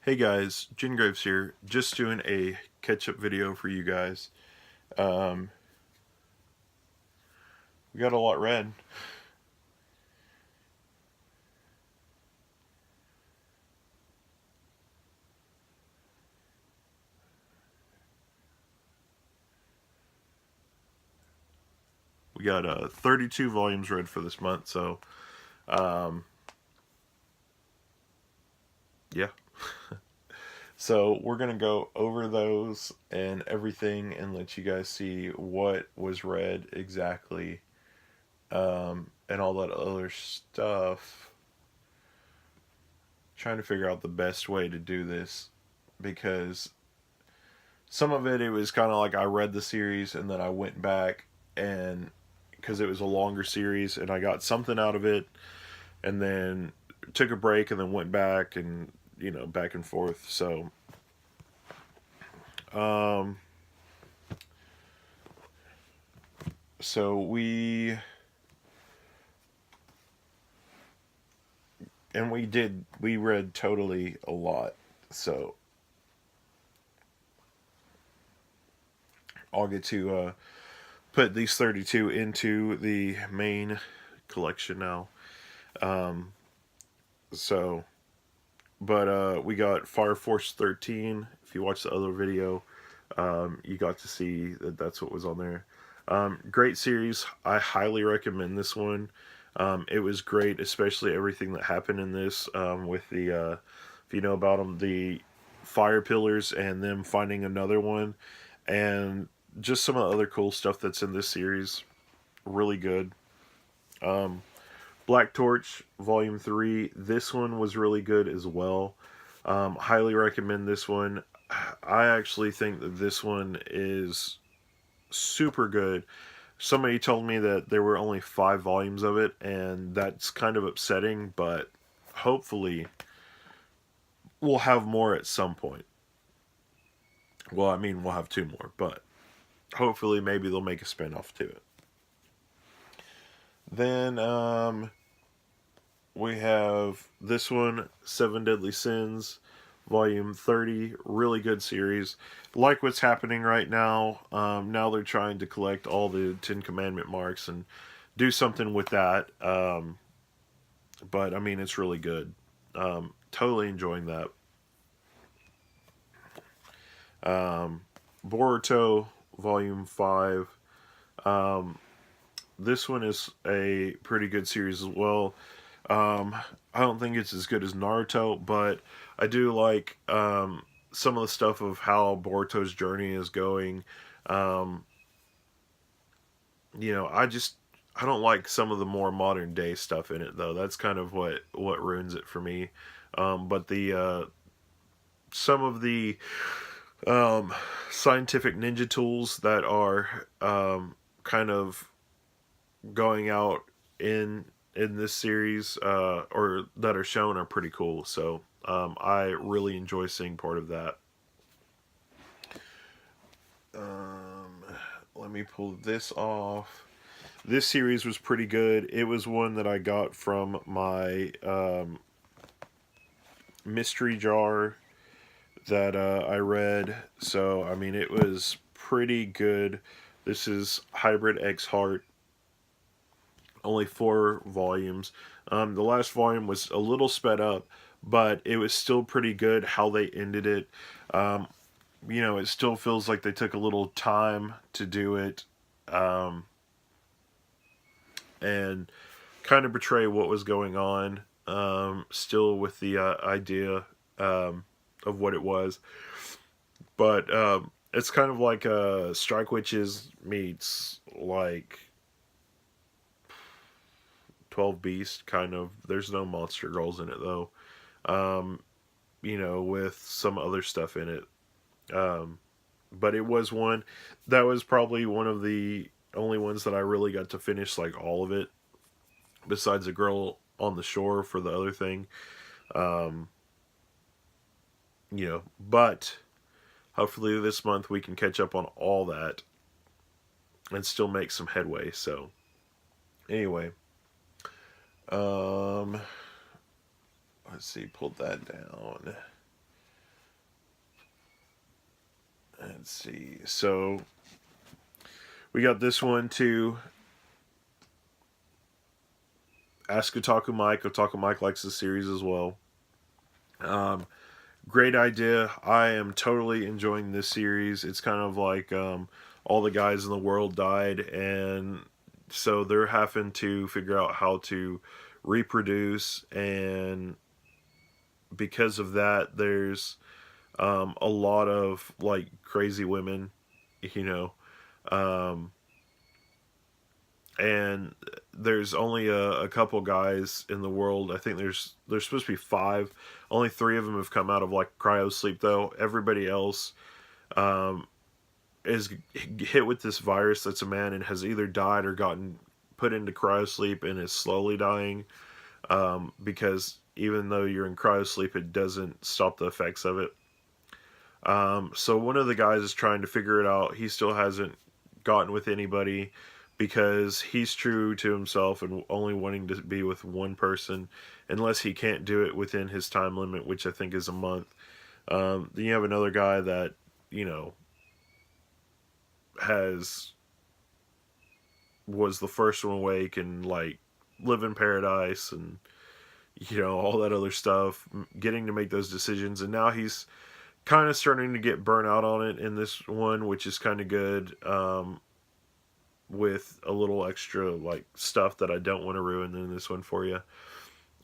Hey guys, Graves here, just doing a catch-up video for you guys. Um, we got a lot read. We got 32 volumes read for this month, so um, yeah. So we're gonna go over those and everything and let you guys see what was read exactly, and all that other stuff. Trying to figure out the best way to do this because some of it was kind of like I read the series and then I went back and because it was a longer series and I got something out of it and then took a break and then went back and back and forth. Um so we read totally a lot. So I'll get to put these 32 into the main collection now. Um so But we got Fire Force 13. If you watch the other video, you got to see that that's what was on there. Great series. I highly recommend this one. It was great, especially everything that happened in this with if you know about them, the fire pillars and them finding another one, and just some of the other cool stuff that's in this series. Really good. Um, Black Torch Volume 3. This one was really good as well. Highly recommend this one. I actually think that this one is super good. Somebody told me that there were only 5 volumes of it, and that's kind of upsetting, but hopefully we'll have more at some point. Well, I mean, we'll have 2 more, but hopefully maybe they'll make a spinoff to it. Then we have this one, Seven Deadly Sins, Volume 30. Really good series. Like what's happening right now. Now they're trying to collect all the Ten Commandment marks and do something with that. But I mean, it's really good. Totally enjoying that. Um, Boruto, Volume 5. Um, this one is a pretty good series as well. I don't think it's as good as Naruto, but I do like some of the stuff of how Boruto's journey is going. Um, I don't like some of the more modern day stuff in it though. That's kind of what ruins it for me. But the some of the um, scientific ninja tools that are kind of going out in this series or that are shown are pretty cool. So I really enjoy seeing part of that. Let me pull this off. This series was pretty good. It was one that I got from my mystery jar that I read. So I mean, it was pretty good. This is Hybrid X Heart. Only 4 volumes. The last volume was a little sped up, but it was still pretty good how they ended it. Um, it still feels like they took a little time to do it, um, and kind of portray what was going on. Still with the idea of what it was, but it's kind of like Strike Witches meets like 12 Beast, kind of. There's no Monster Girls in it, though. Um, with some other stuff in it. But it was one that was probably one of the only ones that I really got to finish, like all of it, besides the girl on the shore for the other thing. Um, but hopefully this month we can catch up on all that and still make some headway. So, anyway, um, let's see, pulled that down. let's see. So we got this one too. Ask Otaku Mike. Otaku Mike likes the series as well. Um, Great idea. I am totally enjoying this series. It's kind of like all the guys in the world died, and so they're having to figure out how to reproduce, and because of that, there's a lot of like crazy women, you know, um, and there's only a couple guys in the world. I think there's supposed to be five. Only three of them have come out of like cryo sleep though. Everybody else um, is hit with this virus that's a man and has either died or gotten put into cryo sleep and is slowly dying, because even though you're in cryo sleep, it doesn't stop the effects of it. So one of the guys is trying to figure it out. He still hasn't gotten with anybody because he's true to himself and only wanting to be with one person unless he can't do it within his time limit, which I think is a month. Then you have another guy that, you know, has was the first one awake and like live in paradise and you know all that other stuff, getting to make those decisions, and now he's kind of starting to get burnt out on it in this one, which is kind of good. With a little extra like stuff that I don't want to ruin in this one for you.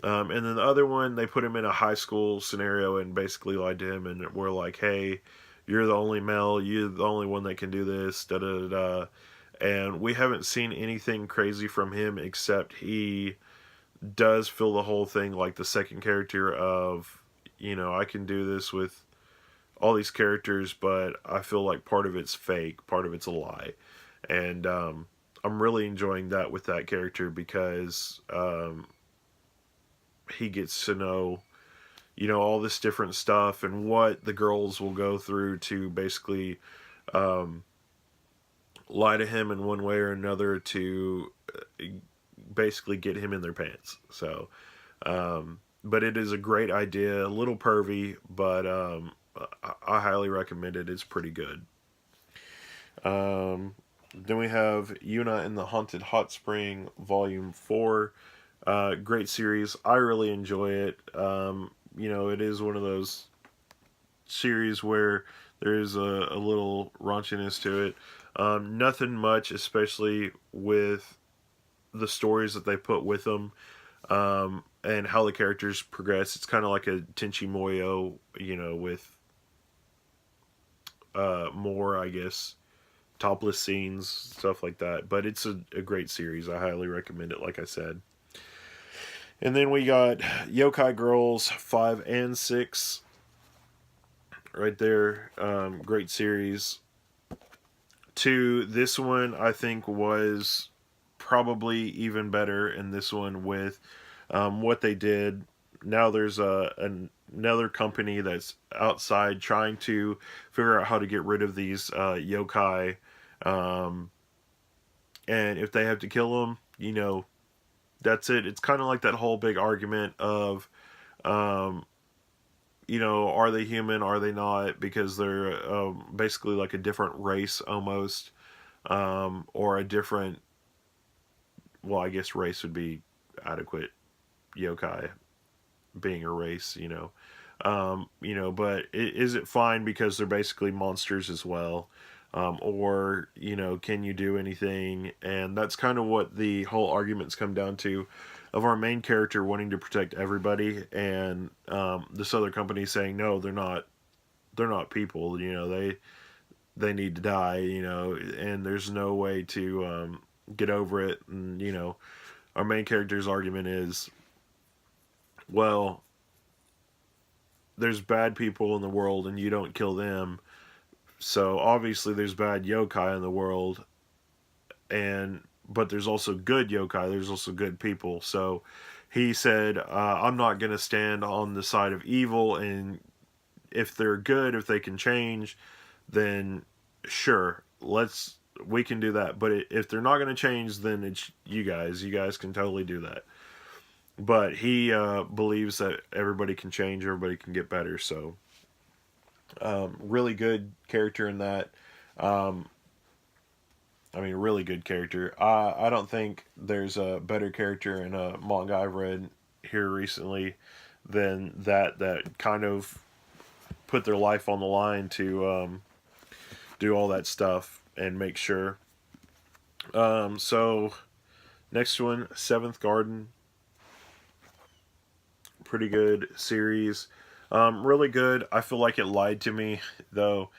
And then the other one, they put him in a high school scenario and basically lied to him, and we're like, "Hey, you're the only male. You're the only one that can do this." Da da da. And we haven't seen anything crazy from him except he does feel the whole thing like the second character of, you know, I can do this with all these characters, but I feel like part of it's fake, part of it's a lie, and I'm really enjoying that with that character because he gets to know, you know, all this different stuff and what the girls will go through to basically um, lie to him in one way or another to basically get him in their pants. So, but it is a great idea, a little pervy, but I highly recommend it. It's pretty good. Then we have Yoona in the Haunted Hot Spring Volume 4. Great series. I really enjoy it. You know, it is one of those series where there's a little raunchiness to it. Nothing much, especially with the stories that they put with them, and how the characters progress. It's kind of like a Tenchi Muyo, you know, with more, I guess, topless scenes, stuff like that. But it's a great series. I highly recommend it, like I said. And then we got Yokai Girls 5 and 6 right there. Great series. This one, I think, was probably even better in this one with what they did. Now there's another company that's outside trying to figure out how to get rid of these yokai. Um, and if they have to kill them, you know, that's it. It's kind of like that whole big argument of, um, you know, are they human? Are they not? Because they're basically like a different race almost, or a different. Well, I guess race would be adequate. Yokai being a race, you know. But is it fine because they're basically monsters as well? Or, you know, can you do anything? And that's kind of what the whole arguments come down to, of our main character wanting to protect everybody, and this other company saying no, they're not people. You know, they need to die. You know, and there's no way to get over it. And you know, our main character's argument is, well, there's bad people in the world, and you don't kill them. So obviously there's bad yokai in the world, and but there's also good yokai. There's also good people. So he said, I'm not going to stand on the side of evil, and if they're good, if they can change, then sure, we can do that. But if they're not going to change, then it's you guys. You guys can totally do that. But he believes that everybody can change, everybody can get better. So Really good character in that. Um, I mean, really good character. I don't think there's a better character in a manga I've read here recently than that kind of put their life on the line to do all that stuff and make sure. So next one, Seventh Garden, pretty good series. Really good. I feel like it lied to me though.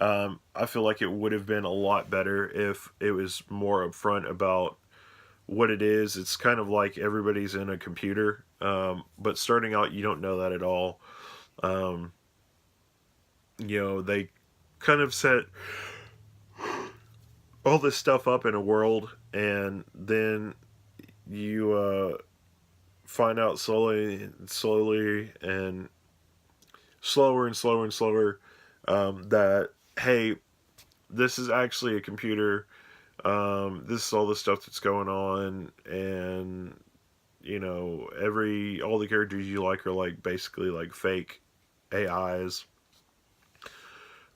I feel like it would have been a lot better if it was more upfront about what it is. It's kind of like everybody's in a computer, but starting out, you don't know that at all. Um, they kind of set all this stuff up in a world, and then you find out slowly, and slower and slower and slower that hey, this is actually a computer. This is all the stuff that's going on, and all the characters you like are like basically like fake AIs.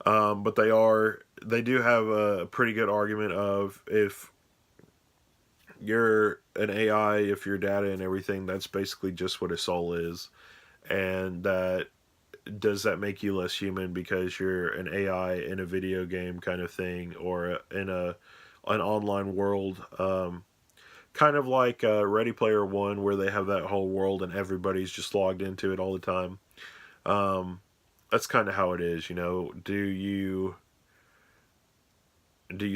But they do have a pretty good argument of if you're an AI, if your data and everything, that's basically just what a soul is, and that does that make you less human because you're an AI in a video game kind of thing, or in an online world, kind of like Ready Player One, where they have that whole world and everybody's just logged into it all the time. Um, that's kind of how it is, Do you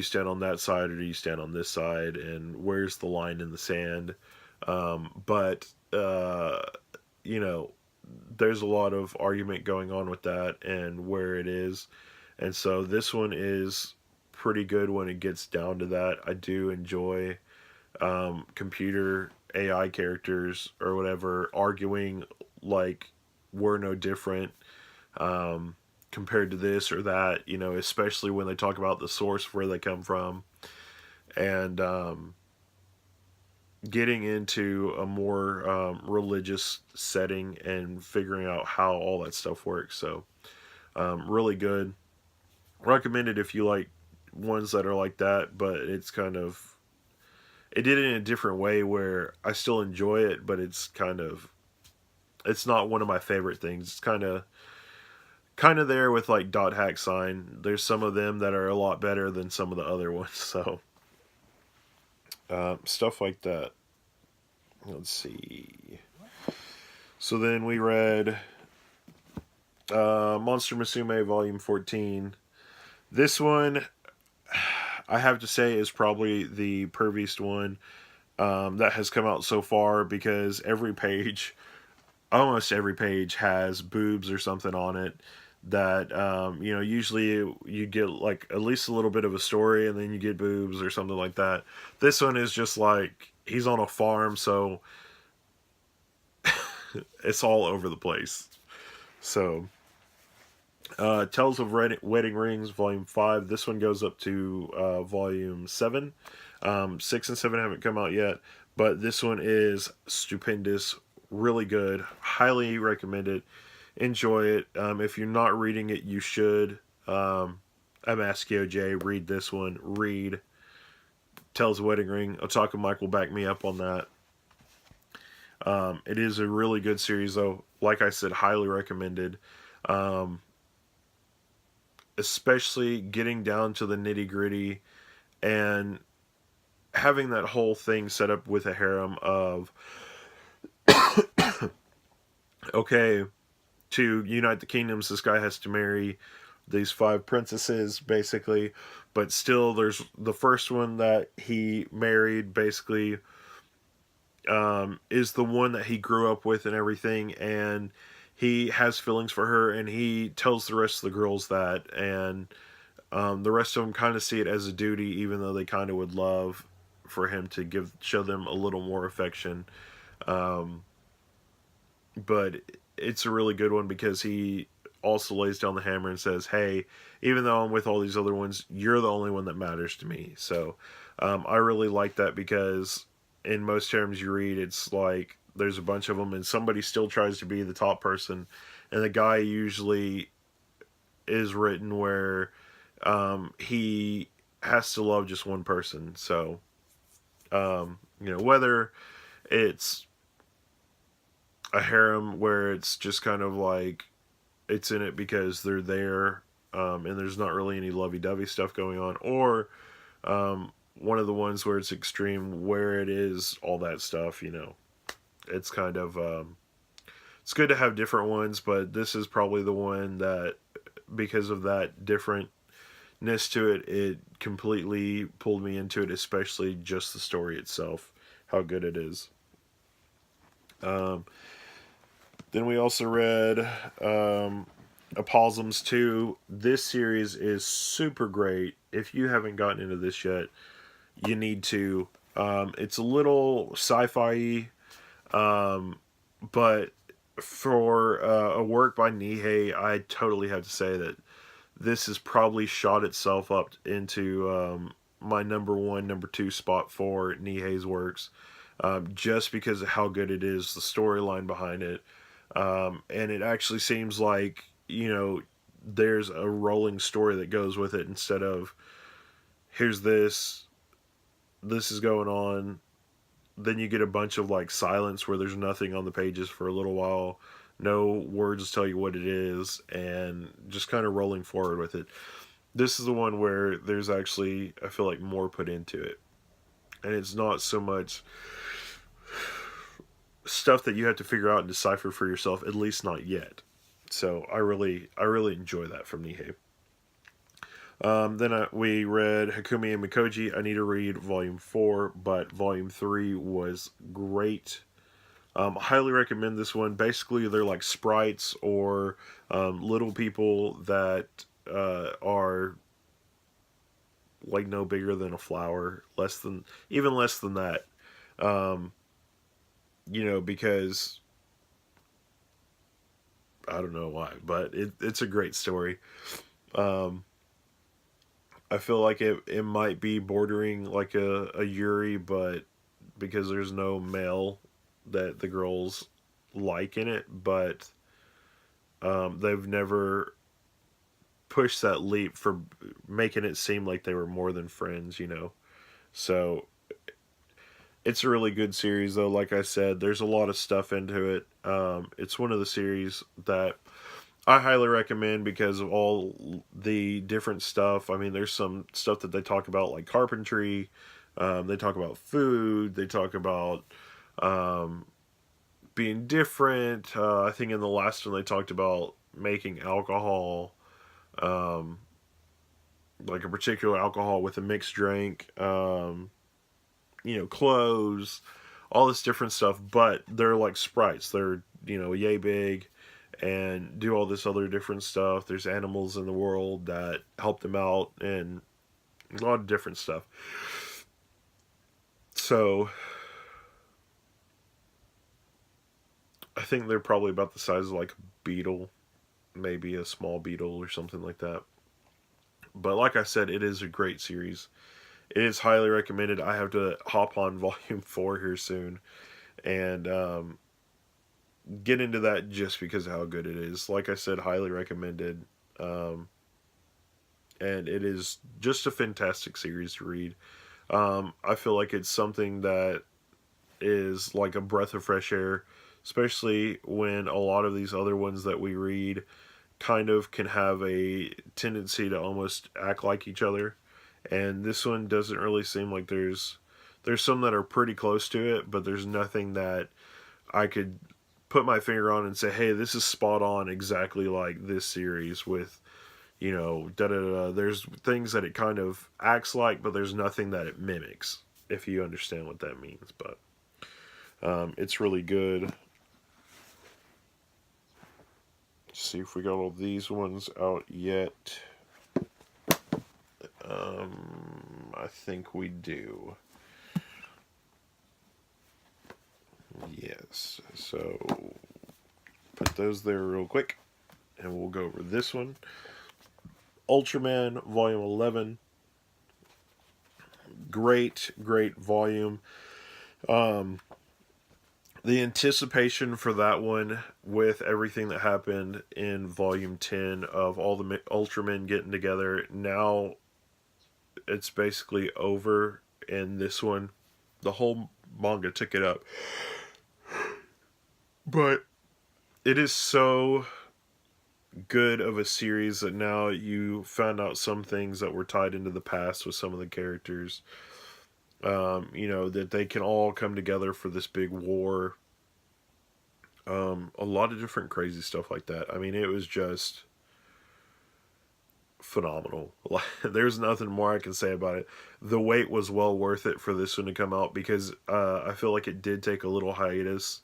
stand on that side or do you stand on this side, and where's the line in the sand? But you know, there's a lot of argument going on with that and where it is, and so this one is pretty good when it gets down to that. I do enjoy computer AI characters or whatever arguing like we're no different, um, compared to this or that, especially when they talk about the source where they come from, and getting into a more religious setting and figuring out how all that stuff works. So, really good. Recommended if you like ones that are like that, but it did it in a different way where I still enjoy it, but it's not one of my favorite things. It's kind of there with like dot hack sign. There's some of them that are a lot better than some of the other ones. So stuff like that. Let's see. So then we read Monster Musume Volume 14. This one, I have to say, is probably the perviest one that has come out so far, because almost every page has boobs or something on it that usually you get like at least a little bit of a story and then you get boobs or something like that. This one is just like he's on a farm, so it's all over the place. So Tales of Wedding Rings Volume 5, this one goes up to Volume 7. 6 and 7 haven't come out yet, but this one is stupendous, really good, highly recommend it. Enjoy it. If you're not reading it, you should. I'm Askio J. Read this one. Read Tales of Wedding Ring. Otaka Mike will back me up on that. It is a really good series, though. Like I said, highly recommended. Um, Especially getting down to the nitty gritty and having that whole thing set up with a harem of, okay, to unite the kingdoms, this guy has to marry these 5 princesses, basically. But still, there's the first one that he married, basically, is the one that he grew up with and everything. And he has feelings for her, and he tells the rest of the girls that. And the rest of them kind of see it as a duty, even though they kind of would love for him to show them a little more affection. Um, but it's a really good one because he also lays down the hammer and says, hey, even though I'm with all these other ones, you're the only one that matters to me. So I really like that, because in most terms you read, it's like there's a bunch of them and somebody still tries to be the top person, and the guy usually is written where he has to love just one person. So, whether it's a harem where it's just kind of like it's in it because they're there, and there's not really any lovey-dovey stuff going on, or one of the ones where it's extreme, where it is all that stuff. It's kind of it's good to have different ones, but this is probably the one that, because of that differentness to it, it completely pulled me into it, especially just the story itself, how good it is. Um, then we also read Opossums 2. This series is super great. If you haven't gotten into this yet, you need to. It's a little sci-fi, but for a work by Nihei, I totally have to say that this has probably shot itself up into my number one, number two spot for Nihei's works, just because of how good it is, the storyline behind it, and it actually seems like there's a rolling story that goes with it instead of here's this is going on, then you get a bunch of like silence where there's nothing on the pages for a little while, no words tell you what it is, and just kind of rolling forward with it. This is the one where there's actually, I feel like, more put into it, and it's not so much stuff that you have to figure out and decipher for yourself, at least not yet. So I really enjoy that from Nihei. Then we read Hakumi and Mikoji. I need to read Volume 4, but Volume 3 was great. Highly recommend this one. Basically, they're like sprites or little people that are like no bigger than a flower, even less than that. Um, because I don't know why, but it's a great story. Um, I feel like it might be bordering like a Yuri, but because there's no male that the girls like in it, but they've never pushed that leap for making it seem like they were more than friends. So it's a really good series, though. Like I said, there's a lot of stuff into it. It's one of the series that I highly recommend because of all the different stuff. I mean, there's some stuff that they talk about, like carpentry. They talk about food. They talk about um, being different. I think in the last one they talked about making alcohol, um, like a particular alcohol with a mixed drink. Clothes, all this different stuff. But they're like sprites. They're yay big and do all this other different stuff. There's animals in the world that help them out and a lot of different stuff. So I think they're probably about the size of like a beetle, maybe a small beetle or something like that. But like I said, it is a great series. It is highly recommended. I have to hop on volume 4 here soon and get into that just because of how good it is. Like I said, highly recommended. Um, and it is just a fantastic series to read. I feel like it's something that is like a breath of fresh air, especially when a lot of these other ones that we read kind of can have a tendency to almost act like each other. And this one doesn't really seem like there's some that are pretty close to it, but there's nothing that I could put my finger on and say, hey, this is spot on exactly like this series with, da da da. There's things that it kind of acts like, but there's nothing that it mimics, if you understand what that means. But it's really good. Let's see if we got all these ones out yet. I think we do. Yes. So put those there real quick, and we'll go over this one. Ultraman Volume 11. Great volume. the anticipation for that one, with everything that happened in volume 10 of all the Ultramen getting together, now it's basically over. In this one, the whole manga took it up. But it is so good of a series that now you found out some things that were tied into the past with some of the characters. That they can all come together for this big war. A lot of different crazy stuff like that. I mean, it was just phenomenal. There's nothing more I can say about it. The wait was well worth it for this one to come out, because I feel like it did take a little hiatus,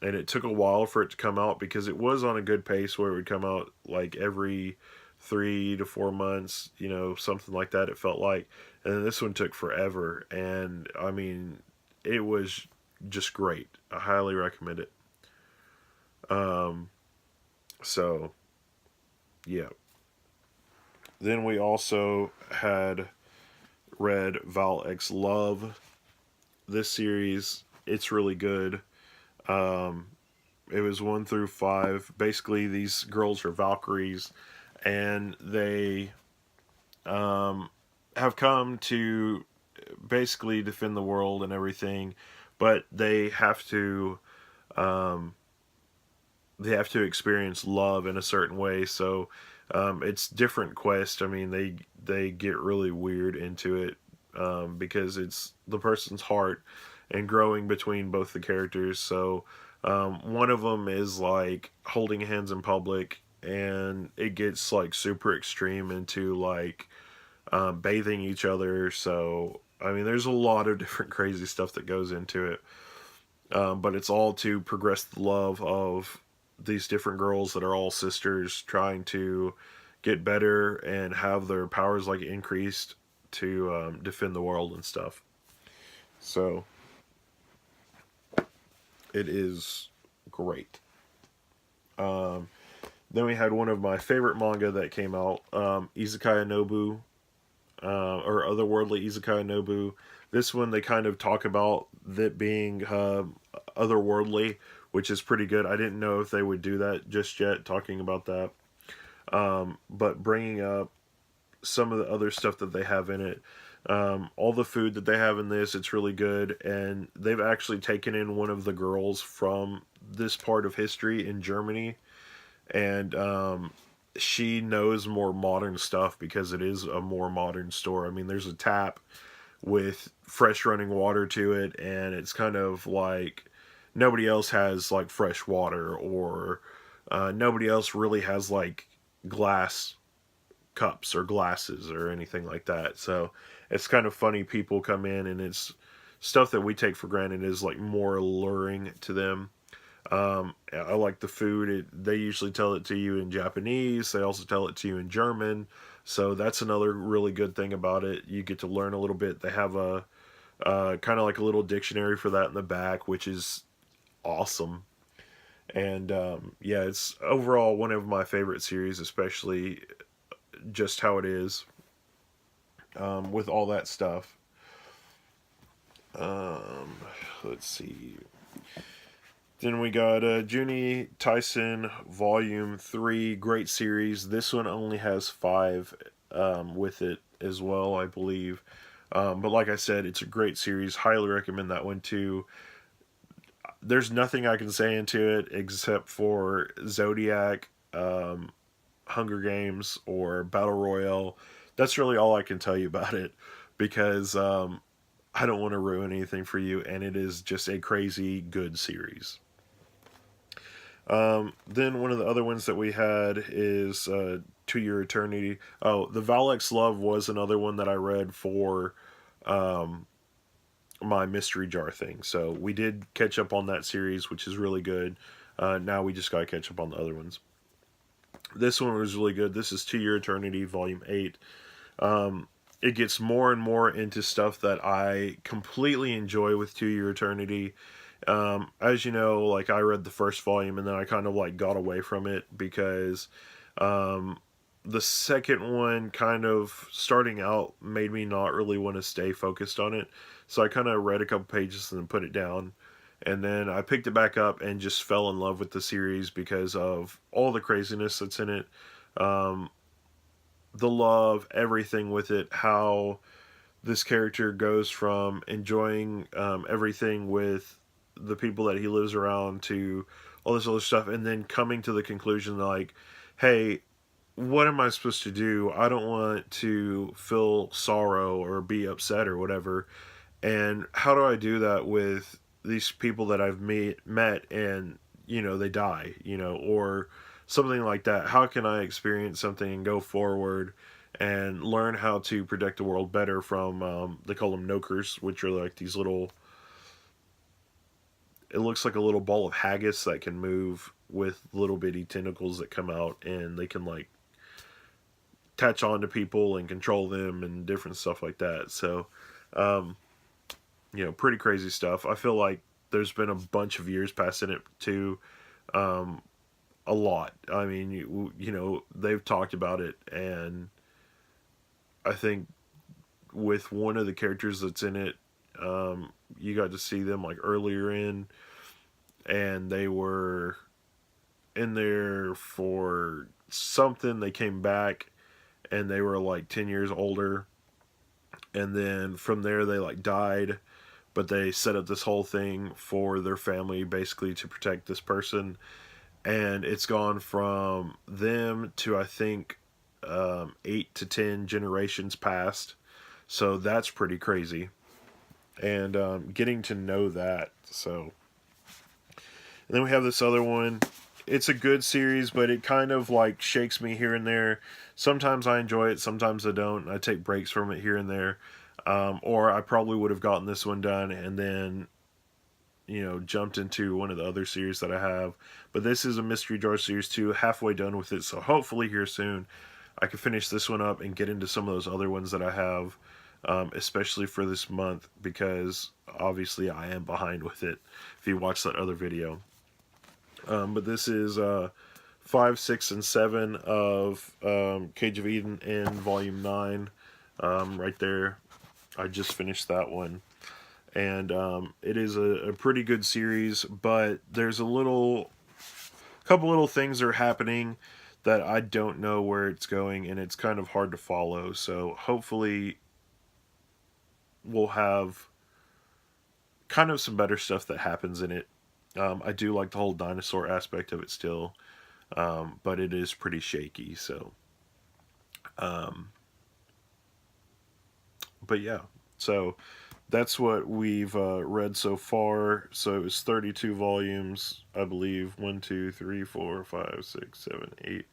and it took a while for it to come out, because it was on a good pace where it would come out like every 3 to 4 months, something like that, it felt like. And then this one took forever, and I mean, it was just great. I highly recommend it. So yeah. Then we also had read Val X Love. This series, it's really good. It was 1 through 5. Basically, these girls are Valkyries, and they have come to basically defend the world and everything, but they have to experience love in a certain way. So it's different quests. I mean, they get really weird into it, because it's the person's heart and growing between both the characters. So one of them is like holding hands in public, and it gets like super extreme into like bathing each other. So I mean, there's a lot of different crazy stuff that goes into it. But it's all to progress the love of these different girls that are all sisters, trying to get better and have their powers like increased to defend the world and stuff. So it is great. Then we had one of my favorite manga that came out, Izakaya Nobu, or Otherworldly Izakaya Nobu. This one, they kind of talk about that being otherworldly, which is pretty good. I didn't know if they would do that just yet, talking about that. But bringing up some of the other stuff that they have in it. All the food that they have in this, it's really good. And they've actually taken in one of the girls from this part of history in Germany. And she knows more modern stuff, because it is a more modern store. I mean, there's a tap with fresh running water to it, and it's kind of like nobody else has like fresh water, or nobody else really has like glass cups or glasses or anything like that. So it's kind of funny, people come in and it's stuff that we take for granted is like more alluring to them. I like the food. They usually tell it to you in Japanese. They also tell it to you in German. So that's another really good thing about it. You get to learn a little bit. They have a kind of like a little dictionary for that in the back, which is awesome. And yeah, it's overall one of my favorite series, especially just how it is, with all that stuff. Let's see. Then we got Juni Tyson Volume 3, great series. This one only has 5 with it as well, I believe. But like I said, it's a great series. Highly recommend that one too. There's nothing I can say into it except for Zodiac, Hunger Games, or Battle Royale. That's really all I can tell you about it, because I don't want to ruin anything for you, and it is just a crazy good series. Then one of the other ones that we had is To Your Eternity. Oh, the Valex Love was another one that I read for my mystery jar thing. So we did catch up on that series, which is really good. Now we just got to catch up on the other ones. This one was really good. This is To Your Eternity, Volume 8. It gets more and more into stuff that I completely enjoy with To Your Eternity. As you know, like, I read the first volume and then I kind of like got away from it, because the second one kind of starting out made me not really want to stay focused on it. So I kind of read a couple pages and then put it down. And then I picked it back up and just fell in love with the series because of all the craziness that's in it. Um, the love, everything with it, how this character goes from enjoying everything with the people that he lives around to all this other stuff, and then coming to the conclusion like, hey, what am I supposed to do? I don't want to feel sorrow or be upset or whatever. And how do I do that with these people that I've met and, they die, or something like that? How can I experience something and go forward and learn how to protect the world better from, they call them nokers, which are like these little, it looks like a little ball of haggis that can move with little bitty tentacles that come out, and they can like attach on to people and control them and different stuff like that. So, um, pretty crazy stuff. I feel like there's been a bunch of years passing it too. Um, a lot. I mean, they've talked about it, and I think with one of the characters that's in it, you got to see them like earlier in, and they were in there for something. They came back, and they were like 10 years older, and then from there they like died, but they set up this whole thing for their family basically to protect this person, and it's gone from them to I think 8 to 10 generations past. So that's pretty crazy, and getting to know that. So, and then we have this other one. It's a good series, but it kind of like shakes me here and there. Sometimes I enjoy it, sometimes I don't. I take breaks from it here and there. Or I probably would have gotten this one done and then, jumped into one of the other series that I have. But this is a Mystery Jar Series 2, halfway done with it. So hopefully here soon I can finish this one up and get into some of those other ones that I have, especially for this month, because obviously I am behind with it if you watch that other video. But this is 5, 6, and 7 of Cage of Eden in Volume 9. Right there. I just finished that one. And it is a pretty good series, but there's couple little things are happening that I don't know where it's going, and it's kind of hard to follow. So hopefully we'll have kind of some better stuff that happens in it. I do like the whole dinosaur aspect of it still, but it is pretty shaky. So, but yeah, so that's what we've read so far. So it was 32 volumes, I believe. 1, 2, 3, 4, 5, 6, 7, 8,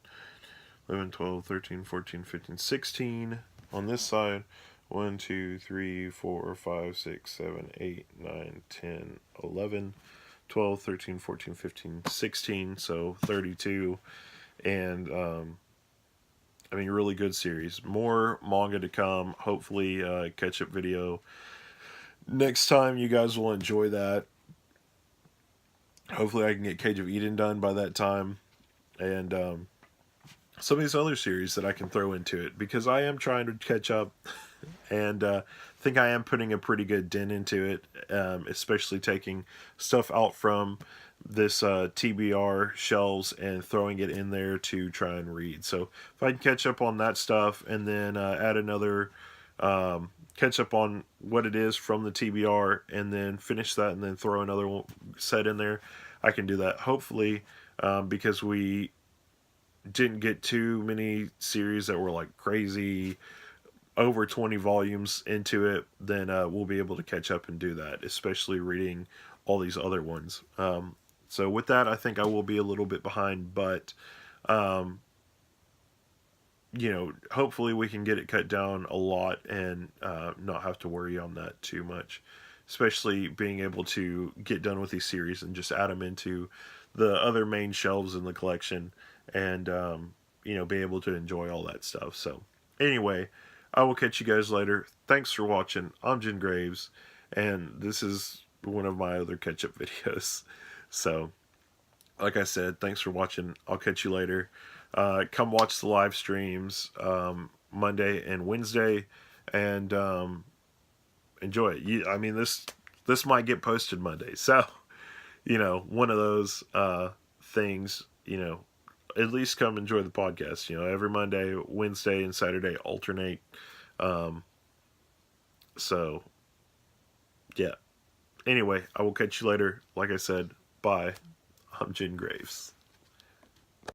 11, 12, 13, 14, 15, 16 on this side. 1, 2, 3, 4, 5, 6, 7, 8, 9, 10, 11, 12, 13, 14, 15, 16. So 32. And I mean, really good series. More manga to come. Hopefully, catch-up video next time. You guys will enjoy that. Hopefully I can get Cage of Eden done by that time. And some of these other series that I can throw into it, because I am trying to catch up. And I think I am putting a pretty good dent into it, especially taking stuff out from this TBR shelves and throwing it in there to try and read. So if I can catch up on that stuff and then add another catch up on what it is from the TBR and then finish that and then throw another set in there, I can do that. Hopefully, because we didn't get too many series that were like crazy over 20 volumes into it, then we'll be able to catch up and do that, especially reading all these other ones. So with that, I think I will be a little bit behind, but hopefully we can get it cut down a lot and not have to worry on that too much, especially being able to get done with these series and just add them into the other main shelves in the collection, and be able to enjoy all that stuff. So anyway, I will catch you guys later. Thanks for watching. I'm Jen Graves, and this is one of my other catch-up videos. So, like I said, thanks for watching. I'll catch you later. Come watch the live streams Monday and Wednesday, and enjoy it. I mean, this might get posted Monday, so one of those things, at least come enjoy the podcast. Every Monday, Wednesday, and Saturday alternate. Um, so, yeah. Anyway, I will catch you later. Like I said, bye. I'm Jen Graves.